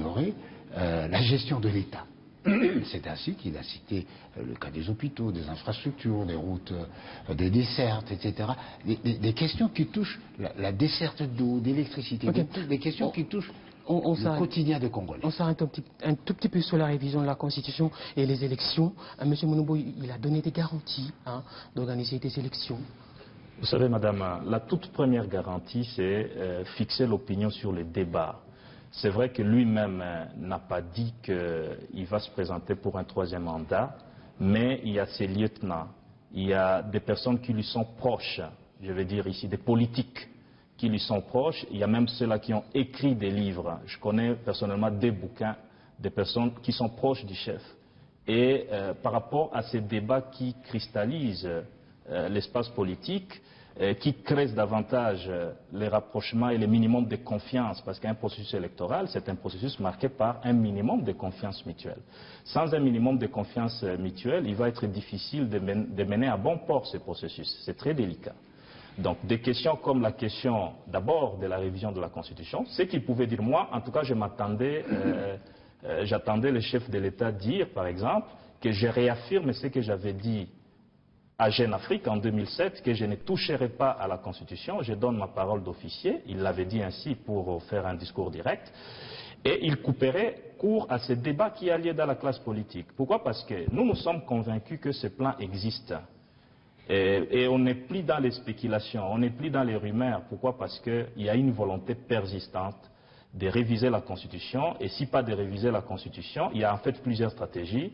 améliorer la gestion de l'État. C'est ainsi qu'il a cité le cas des hôpitaux, des infrastructures, des routes, des dessertes, etc. Des questions qui touchent la desserte d'eau, d'électricité, des questions qui touchent le quotidien des Congolais. On s'arrête un tout petit peu sur la révision de la Constitution et les élections. Monsieur Monobo, il a donné des garanties d'organiser des élections. Vous savez, madame, la toute première garantie, c'est fixer l'opinion sur les débats. C'est vrai que lui-même n'a pas dit qu'il va se présenter pour un troisième mandat, mais il y a ses lieutenants, il y a des personnes qui lui sont proches, je vais dire ici des politiques qui lui sont proches, il y a même ceux-là qui ont écrit des livres. Je connais personnellement des bouquins, des personnes qui sont proches du chef. Et par rapport à ces débats qui cristallisent l'espace politique, qui crée davantage les rapprochements et les minimums de confiance, parce qu'un processus électoral, c'est un processus marqué par un minimum de confiance mutuelle. Sans un minimum de confiance mutuelle, il va être difficile de mener à bon port ce processus. C'est très délicat. Donc des questions comme la question d'abord de la révision de la Constitution, c'est qu'il pouvait dire, moi, en tout cas, j'attendais le chef de l'État dire, par exemple, que je réaffirme ce que j'avais dit à Jeune Afrique en 2007, que je ne toucherai pas à la Constitution, je donne ma parole d'officier, il l'avait dit ainsi pour faire un discours direct, et il couperait court à ce débat qui a lieu dans la classe politique. Pourquoi? Parce que nous sommes convaincus que ce plan existe. Et on n'est plus dans les spéculations, on n'est plus dans les rumeurs. Pourquoi? Parce qu'il y a une volonté persistante de réviser la Constitution, et si pas de réviser la Constitution, il y a en fait plusieurs stratégies.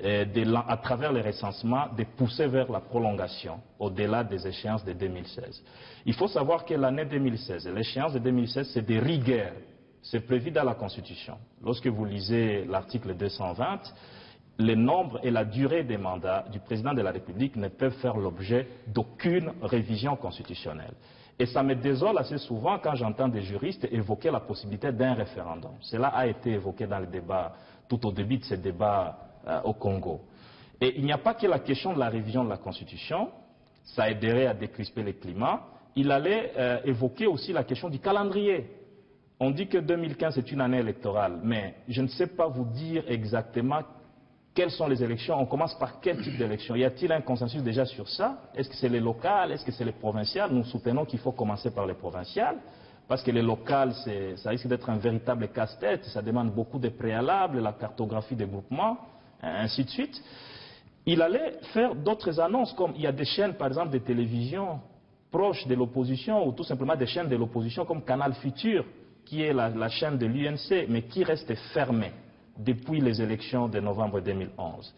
À travers les recensements, de pousser vers la prolongation au-delà des échéances de 2016. Il faut savoir que l'année 2016, l'échéance de 2016, c'est des rigueurs. C'est prévu dans la Constitution. Lorsque vous lisez l'article 220, le nombre et la durée des mandats du président de la République ne peuvent faire l'objet d'aucune révision constitutionnelle. Et ça me désole assez souvent quand j'entends des juristes évoquer la possibilité d'un référendum. Cela a été évoqué dans le débat, tout au début de ces débats au Congo. Et il n'y a pas que la question de la révision de la Constitution, ça aiderait à décrisper le climat, il allait évoquer aussi la question du calendrier. On dit que 2015 est une année électorale, mais je ne sais pas vous dire exactement quelles sont les élections, on commence par quel type d'élection? Y a-t-il un consensus déjà sur ça? Est-ce que c'est les locales? Est-ce que c'est les provinciales? Nous soutenons qu'il faut commencer par les provinciales, parce que les locales, ça risque d'être un véritable casse-tête, ça demande beaucoup de préalables, la cartographie des groupements, ainsi de suite. Il allait faire d'autres annonces, comme il y a des chaînes, par exemple, de télévision proches de l'opposition, ou tout simplement des chaînes de l'opposition comme Canal Futur, qui est la chaîne de l'UNC, mais qui reste fermée depuis les élections de novembre 2011.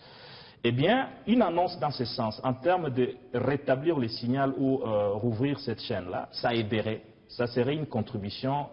Eh bien, une annonce dans ce sens, en termes de rétablir le signal ou rouvrir cette chaîne-là, ça aiderait. Ça serait une contribution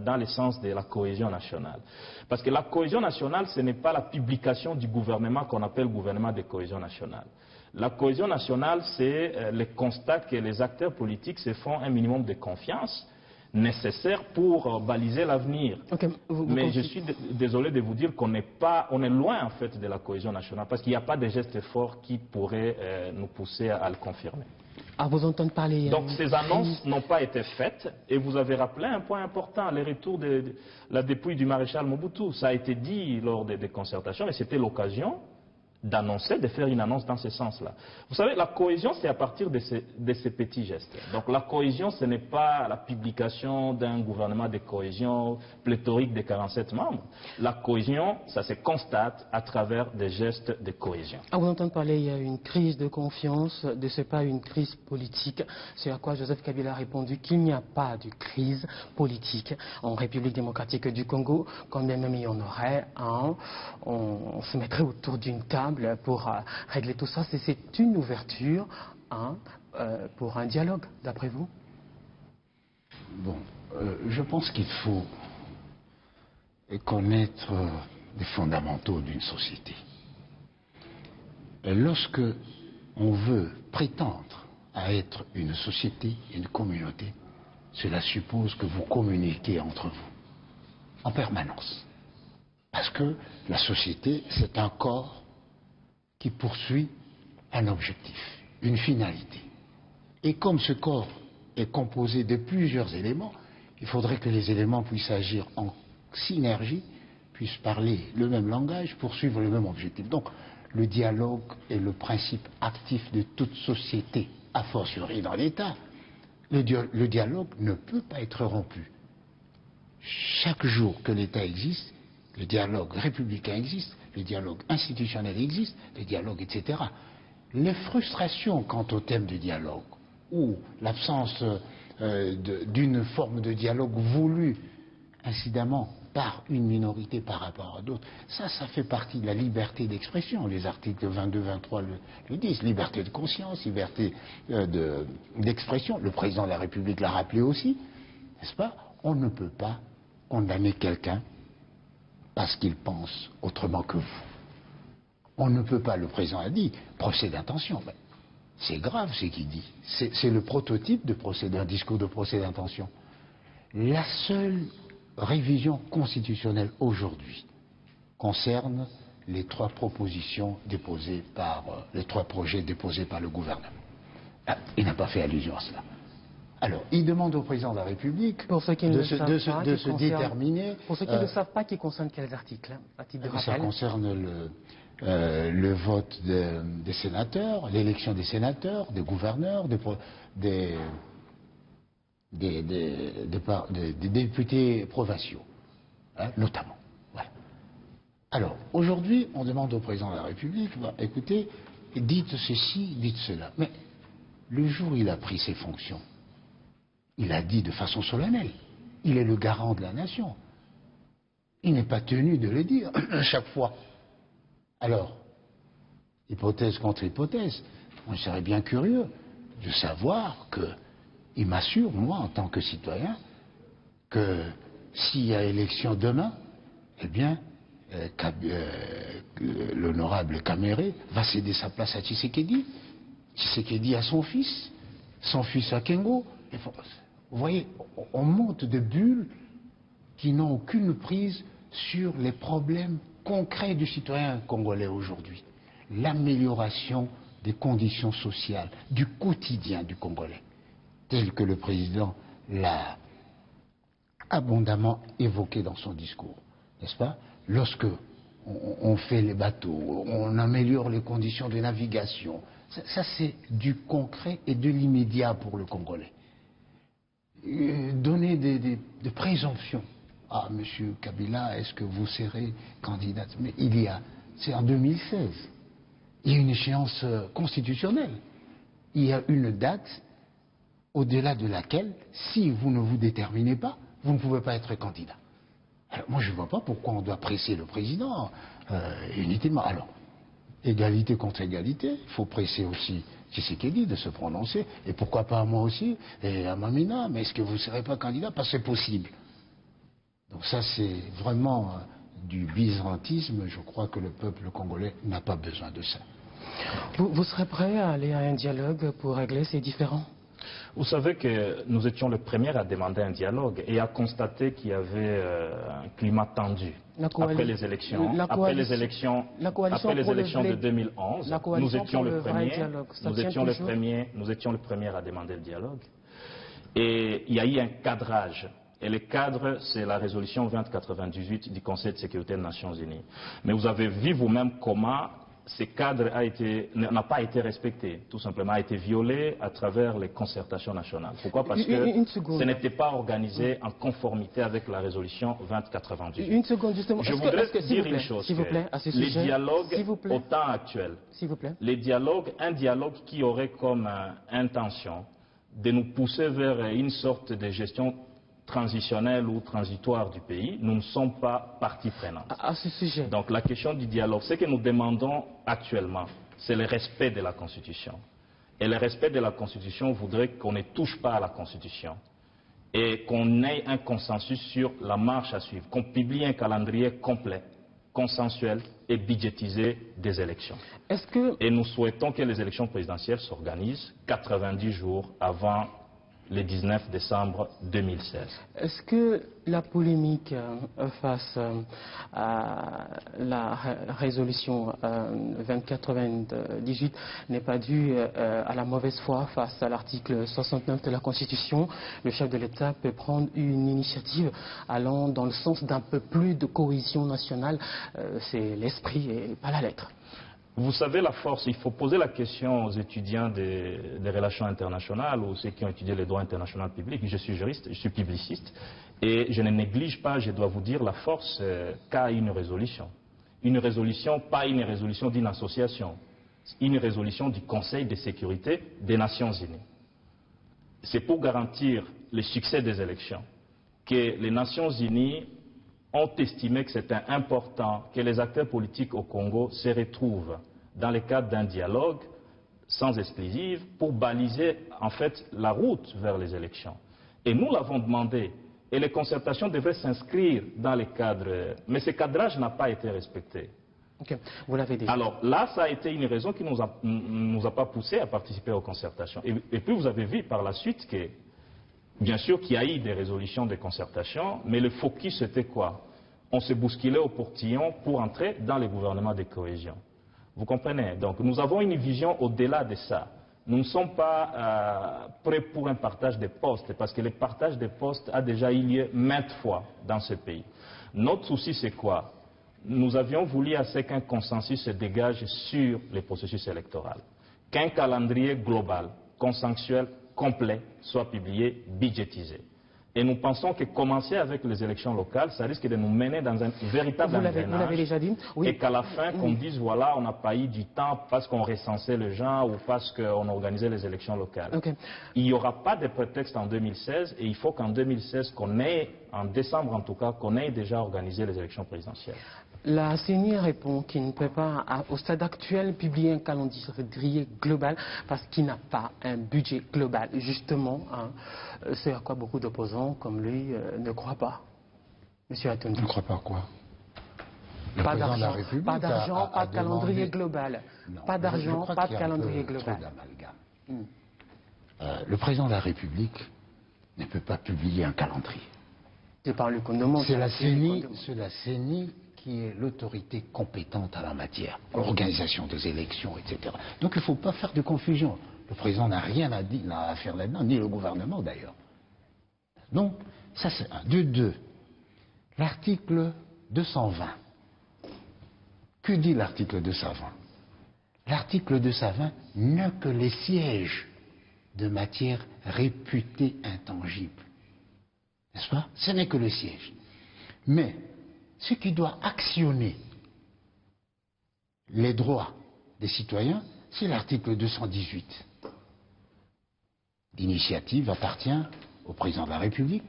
dans le sens de la cohésion nationale. Parce que la cohésion nationale, ce n'est pas la publication du gouvernement qu'on appelle gouvernement de cohésion nationale. La cohésion nationale, c'est le constat que les acteurs politiques se font un minimum de confiance nécessaire pour baliser l'avenir. Okay, mais je suis désolé de vous dire qu'on on est loin en fait de la cohésion nationale, parce qu'il n'y a pas de gestes forts qui pourraient nous pousser à le confirmer. À vous entendre parler. Donc ces annonces n'ont pas été faites, et vous avez rappelé un point important, le retour de la dépouille du maréchal Mobutu. Ça a été dit lors des concertations, et c'était l'occasion d'annoncer, de faire une annonce dans ce sens-là. Vous savez, la cohésion, c'est à partir de ces petits gestes. Donc la cohésion, ce n'est pas la publication d'un gouvernement de cohésion pléthorique de 47 membres. La cohésion, ça se constate à travers des gestes de cohésion. À vous entendre parler, il y a une crise de confiance, ce n'est pas une crise politique. C'est à quoi Joseph Kabila a répondu qu'il n'y a pas de crise politique en République démocratique du Congo. Quand bien même il y en aurait, on se mettrait autour d'une table pour régler tout ça. C'est une ouverture pour un dialogue, d'après vous? Bon, je pense qu'il faut connaître les fondamentaux d'une société. Lorsque on veut prétendre à être une société, une communauté, cela suppose que vous communiquez entre vous en permanence. Parce que la société, c'est un corps qui poursuit un objectif, une finalité. Et comme ce corps est composé de plusieurs éléments, il faudrait que les éléments puissent agir en synergie, puissent parler le même langage, poursuivre le même objectif. Donc, le dialogue est le principe actif de toute société, a fortiori dans l'État. Le dialogue ne peut pas être rompu. Chaque jour que l'État existe, le dialogue républicain existe, le dialogue institutionnel existe, le dialogue, etc. Les frustrations quant au thème du dialogue, ou l'absence d'une forme de dialogue voulue, incidemment, par une minorité par rapport à d'autres, ça fait partie de la liberté d'expression. Les articles 22, 23 le disent. Liberté de conscience, liberté d'expression. Le président de la République l'a rappelé aussi, n'est-ce pas? On ne peut pas condamner quelqu'un parce qu'il pense autrement que vous. On ne peut pas, le président a dit, procès d'intention. Ben, c'est grave ce qu'il dit. C'est le prototype d'un discours de procès d'intention. La seule révision constitutionnelle aujourd'hui concerne les 3 propositions déposées les 3 projets déposés par le gouvernement. Ah, il n'a pas fait allusion à cela. Alors, il demande au président de la République de se déterminer. Pour ceux qui ne savent pas, qui concerne quels articles, à titre de rappel? Ça concerne le vote des sénateurs, l'élection des sénateurs, des gouverneurs, des députés provinciaux, hein, notamment. Voilà. Alors, aujourd'hui, on demande au président de la République, écoutez, dites ceci, dites cela. Mais le jour où il a pris ses fonctions, il a dit de façon solennelle, il est le garant de la nation. Il n'est pas tenu de le dire chaque fois. Alors, hypothèse contre hypothèse, on serait bien curieux de savoir qu'il m'assure, moi, en tant que citoyen, que s'il y a élection demain, eh bien, l'honorable Caméré va céder sa place à Tshisekedi. Tshisekedi à son fils à Kengo. Vous voyez, on monte de bulles qui n'ont aucune prise sur les problèmes concrets du citoyen congolais aujourd'hui. L'amélioration des conditions sociales, du quotidien du Congolais, tel que le président l'a abondamment évoqué dans son discours, n'est-ce pas? Lorsque on fait les bateaux, on améliore les conditions de navigation, ça c'est du concret et de l'immédiat pour le Congolais. Donner des présomptions. Ah, monsieur Kabila, est-ce que vous serez candidat? Mais c'est en 2016. Il y a une échéance constitutionnelle. Il y a une date au-delà de laquelle, si vous ne vous déterminez pas, vous ne pouvez pas être candidat. Alors, moi, je ne vois pas pourquoi on doit presser le président inutilement. Alors, égalité contre égalité, il faut presser aussi Tshisekedi de se prononcer, et pourquoi pas à moi aussi, et à Mamina, mais est-ce que vous ne serez pas candidat? Parce que c'est possible. Donc ça, c'est vraiment du byzantisme. Je crois que le peuple congolais n'a pas besoin de ça. Vous serez prêt à aller à un dialogue pour régler ces différends? Vous savez que nous étions les premiers à demander un dialogue et à constater qu'il y avait un climat tendu après les élections. Après les élections de 2011, nous étions les premiers à demander le dialogue. Et il y a eu un cadrage. Et le cadre, c'est la résolution 2098 du Conseil de sécurité des Nations Unies. Mais vous avez vu vous-même comment ce cadre n'a pas été respecté, tout simplement a été violé à travers les concertations nationales. Pourquoi? Parce que ce n'était pas organisé en conformité avec la résolution 2098. Une seconde, justement. Je voudrais dire une chose, s'il vous plaît, à ce les sujet, dialogues au temps actuel, un dialogue qui aurait comme intention de nous pousser vers une sorte de gestion transitionnelle ou transitoire du pays, nous ne sommes pas partie prenante. À ce sujet. Donc la question du dialogue, ce que nous demandons actuellement, c'est le respect de la Constitution. Et le respect de la Constitution voudrait qu'on ne touche pas à la Constitution et qu'on ait un consensus sur la marche à suivre, qu'on publie un calendrier complet, consensuel et budgétisé des élections. Et nous souhaitons que les élections présidentielles s'organisent 90 jours avant le 19 décembre 2016. Est-ce que la polémique face à la résolution 2098 n'est pas due à la mauvaise foi face à l'article 69 de la Constitution? Le chef de l'État peut prendre une initiative allant dans le sens d'un peu plus de cohésion nationale. C'est l'esprit et pas la lettre. Vous savez, la force, il faut poser la question aux étudiants des relations internationales ou ceux qui ont étudié le droit international public. Je suis juriste, je suis publiciste et je ne néglige pas, je dois vous dire, la force qu'a une résolution. Une résolution, pas une résolution d'une association, une résolution du Conseil de sécurité des Nations Unies. C'est pour garantir le succès des élections que les Nations Unies ont estimé que c'était important que les acteurs politiques au Congo se retrouvent dans le cadre d'un dialogue sans exclusive pour baliser en fait la route vers les élections. Et nous l'avons demandé et les concertations devraient s'inscrire dans les cadres, mais ce cadrage n'a pas été respecté. Okay. Vous l'avez dit. Alors là, ça a été une raison qui nous a pas poussé à participer aux concertations. Et puis vous avez vu par la suite que bien sûr qu'il y a eu des résolutions de concertation, mais le focus c'était quoi? On se bousculait au portillon pour entrer dans le gouvernement de cohésion. Vous comprenez? Donc nous avons une vision au-delà de ça. Nous ne sommes pas prêts pour un partage des postes, parce que le partage des postes a déjà eu lieu maintes fois dans ce pays. Notre souci c'est quoi? Nous avions voulu à ce qu'un consensus se dégage sur les processus électoraux. Qu'un calendrier global, consensuel, complet soit publié, budgétisé. Et nous pensons que commencer avec les élections locales, ça risque de nous mener dans un véritable engrenage. Vous l'avez déjà dit. Oui. Et qu'à la fin, qu'on dise, voilà, on n'a pas eu du temps parce qu'on recensait les gens ou parce qu'on organisait les élections locales. Okay. Il n'y aura pas de prétexte en 2016 et il faut qu'en 2016, en décembre en tout cas, qu'on ait déjà organisé les élections présidentielles. La CENI répond qu'il ne peut pas, au stade actuel, publier un calendrier global parce qu'il n'a pas un budget global. Justement, c'est à quoi beaucoup d'opposants comme lui ne croient pas. Monsieur Atondi. Ne croient pas quoi? Pas d'argent, pas de calendrier global. Non, pas d'argent, pas de calendrier global. Le président de la République ne peut pas publier un calendrier. C'est par le Condomont. C'est la CENI qui est l'autorité compétente en la matière, l'organisation des élections, etc. Donc il ne faut pas faire de confusion. Le président n'a rien à faire là-dedans, ni le gouvernement d'ailleurs. Donc, ça c'est un. De deux, l'article 220. Que dit l'article 220? L'article 220 n'a que les sièges de matière réputée intangible. N'est-ce pas? Ce n'est que le siège. Mais ce qui doit actionner les droits des citoyens, c'est l'article 218. L'initiative appartient au président de la République,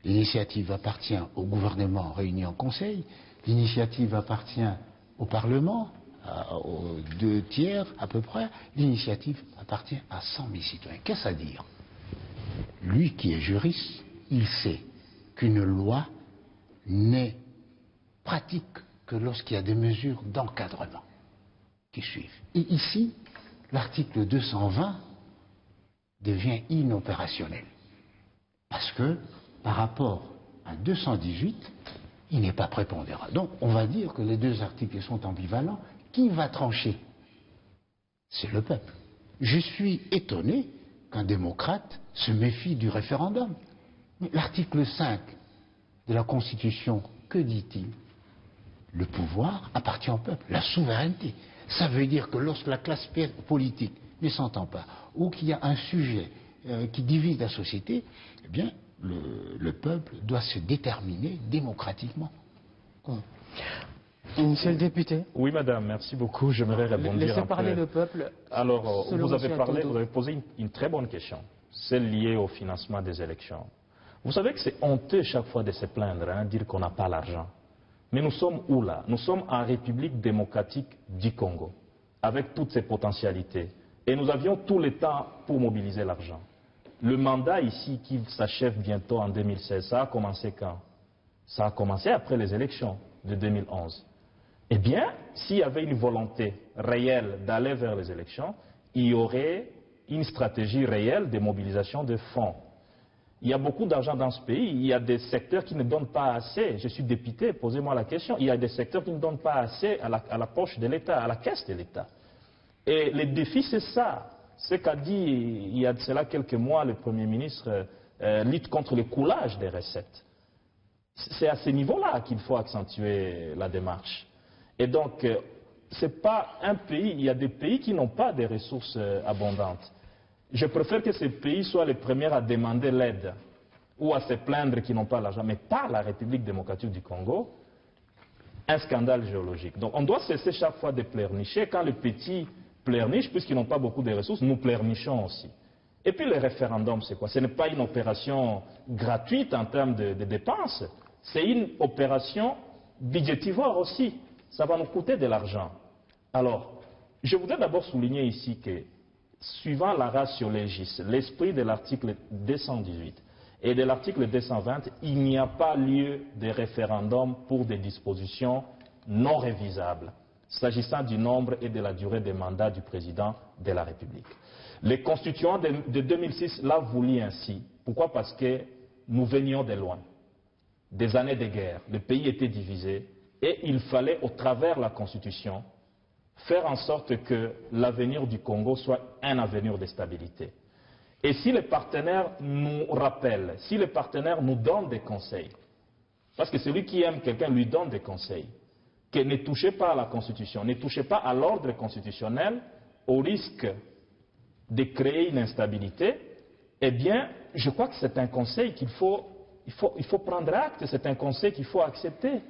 l'initiative appartient au gouvernement réuni en conseil, l'initiative appartient au Parlement, aux 2 tiers à peu près, l'initiative appartient à 100 000 citoyens. Qu'est-ce à dire? Lui qui est juriste, il sait qu'une loi n'est pratique que lorsqu'il y a des mesures d'encadrement qui suivent. Et ici, l'article 220 devient inopérationnel. Parce que, par rapport à 218, il n'est pas prépondérant. Donc, on va dire que les 2 articles sont ambivalents. Qui va trancher? C'est le peuple. Je suis étonné qu'un démocrate se méfie du référendum. Mais l'article 5 de la Constitution, que dit-il? Le pouvoir appartient au peuple, la souveraineté. Ça veut dire que lorsque la classe politique ne s'entend pas, ou qu'il y a un sujet qui divise la société, eh bien, le peuple doit se déterminer démocratiquement. Monsieur le député. Oui, madame, merci beaucoup. J'aimerais répondre. Laissez parler le peuple. Alors, vous avez posé une très bonne question, celle liée au financement des élections. Vous savez que c'est honteux chaque fois de se plaindre, dire qu'on n'a pas l'argent. Mais nous sommes où là? Nous sommes en République démocratique du Congo, avec toutes ses potentialités. Et nous avions tout le temps pour mobiliser l'argent. Le mandat ici, qui s'achève bientôt en 2016, ça a commencé quand? Ça a commencé après les élections de 2011. Eh bien, s'il y avait une volonté réelle d'aller vers les élections, il y aurait une stratégie réelle de mobilisation de fonds. Il y a beaucoup d'argent dans ce pays, il y a des secteurs qui ne donnent pas assez. Je suis député, posez-moi la question. Il y a des secteurs qui ne donnent pas assez à la poche de l'État, à la caisse de l'État. Et le défi, c'est ça. Ce qu'a dit il y a de cela quelques mois le Premier ministre, lutte contre le coulage des recettes. C'est à ce niveau-là qu'il faut accentuer la démarche. Et donc, ce n'est pas un pays, il y a des pays qui n'ont pas de ressources abondantes. Je préfère que ces pays soient les premiers à demander l'aide ou à se plaindre qu'ils n'ont pas l'argent, mais pas la République démocratique du Congo, un scandale géologique. Donc on doit cesser chaque fois de pleurnicher. Quand les petits pleurnichent, puisqu'ils n'ont pas beaucoup de ressources, nous pleurnichons aussi. Et puis le référendum, c'est quoi? Ce n'est pas une opération gratuite en termes de dépenses, c'est une opération budgétivore aussi. Ça va nous coûter de l'argent. Alors, je voudrais d'abord souligner ici que, suivant la ratio legis, l'esprit de l'article 218 et de l'article 220, il n'y a pas lieu de référendum pour des dispositions non révisables, s'agissant du nombre et de la durée des mandats du président de la République. Les constituants de 2006 l'ont voulu ainsi. Pourquoi? Parce que nous venions de loin, des années de guerre. Le pays était divisé et il fallait, au travers de la Constitution, faire en sorte que l'avenir du Congo soit un avenir de stabilité. Et si les partenaires nous rappellent, si les partenaires nous donnent des conseils, parce que celui qui aime quelqu'un lui donne des conseils, que ne touchez pas à la Constitution, ne touchez pas à l'ordre constitutionnel, au risque de créer une instabilité, eh bien, je crois que c'est un conseil qu'il faut prendre acte, c'est un conseil qu'il faut accepter.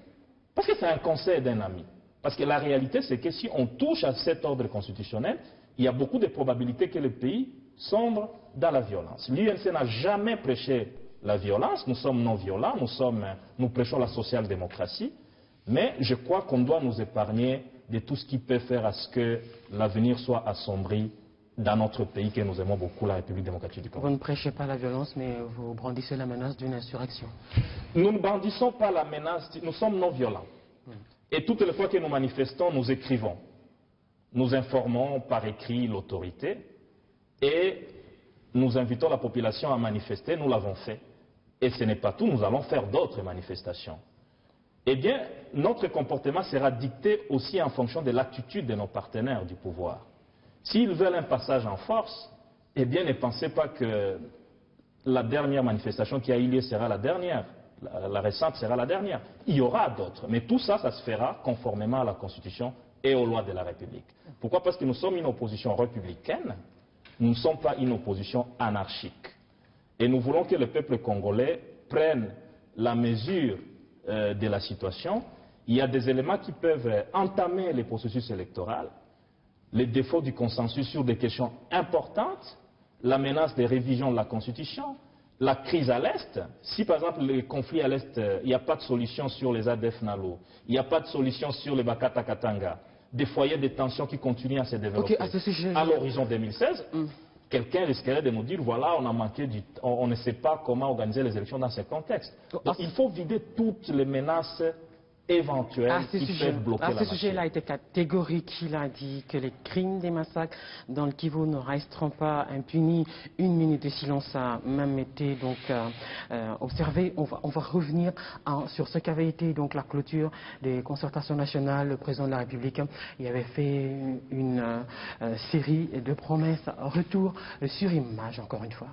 Parce que c'est un conseil d'un ami. Parce que la réalité, c'est que si on touche à cet ordre constitutionnel, il y a beaucoup de probabilités que le pays sombre dans la violence. L'UNC n'a jamais prêché la violence, nous sommes non violents, nous prêchons la social-démocratie, mais je crois qu'on doit nous épargner de tout ce qui peut faire à ce que l'avenir soit assombri dans notre pays que nous aimons beaucoup, la République démocratique du Congo. Vous ne prêchez pas la violence, mais vous brandissez la menace d'une insurrection. Nous ne brandissons pas la menace, nous sommes non violents. Et toutes les fois que nous manifestons, nous écrivons. Nous informons par écrit l'autorité et nous invitons la population à manifester, nous l'avons fait. Et ce n'est pas tout, nous allons faire d'autres manifestations. Eh bien, notre comportement sera dicté aussi en fonction de l'attitude de nos partenaires du pouvoir. S'ils veulent un passage en force, eh bien, ne pensez pas que la dernière manifestation qui a eu lieu sera la dernière. La récente sera la dernière. Il y aura d'autres. Mais tout ça, ça se fera conformément à la Constitution et aux lois de la République. Pourquoi? Parce que nous sommes une opposition républicaine. Nous ne sommes pas une opposition anarchique. Et nous voulons que le peuple congolais prenne la mesure de la situation. Il y a des éléments qui peuvent entamer les processus électoraux. Les défauts du consensus sur des questions importantes, la menace des révisions de la Constitution, la crise à l'Est. Si par exemple le conflit à l'Est, il n'y a pas de solution sur les ADF Nalo, il n'y a pas de solution sur les Bakata Katanga, des foyers de tension qui continuent à se développer. À l'horizon 2016, quelqu'un risquerait de nous dire, voilà, on a manqué on ne sait pas comment organiser les élections dans ce contexte. Donc il faut vider toutes les menaces éventuelles qui peuvent bloquer la machine. À ce sujet, il a été catégorique. Il a dit que les crimes des massacres dans le Kivu ne resteront pas impunis. Une minute de silence a même été donc observé. On va revenir sur ce qu'avait été donc la clôture des concertations nationales. Le président de la République il avait fait une série de promesses. Retour sur image encore une fois.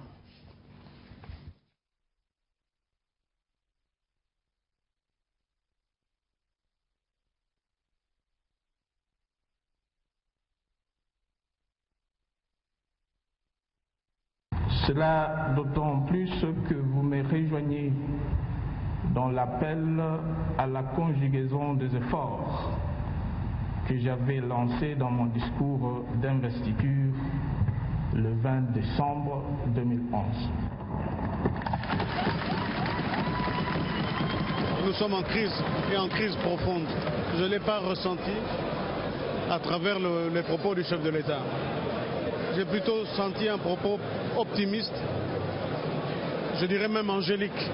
Cela d'autant plus que vous me rejoignez dans l'appel à la conjugaison des efforts que j'avais lancé dans mon discours d'investiture le 20 décembre 2011. Nous sommes en crise et en crise profonde. Je ne l'ai pas ressenti à travers les propos du chef de l'État. J'ai plutôt senti un propos optimiste, je dirais même angélique,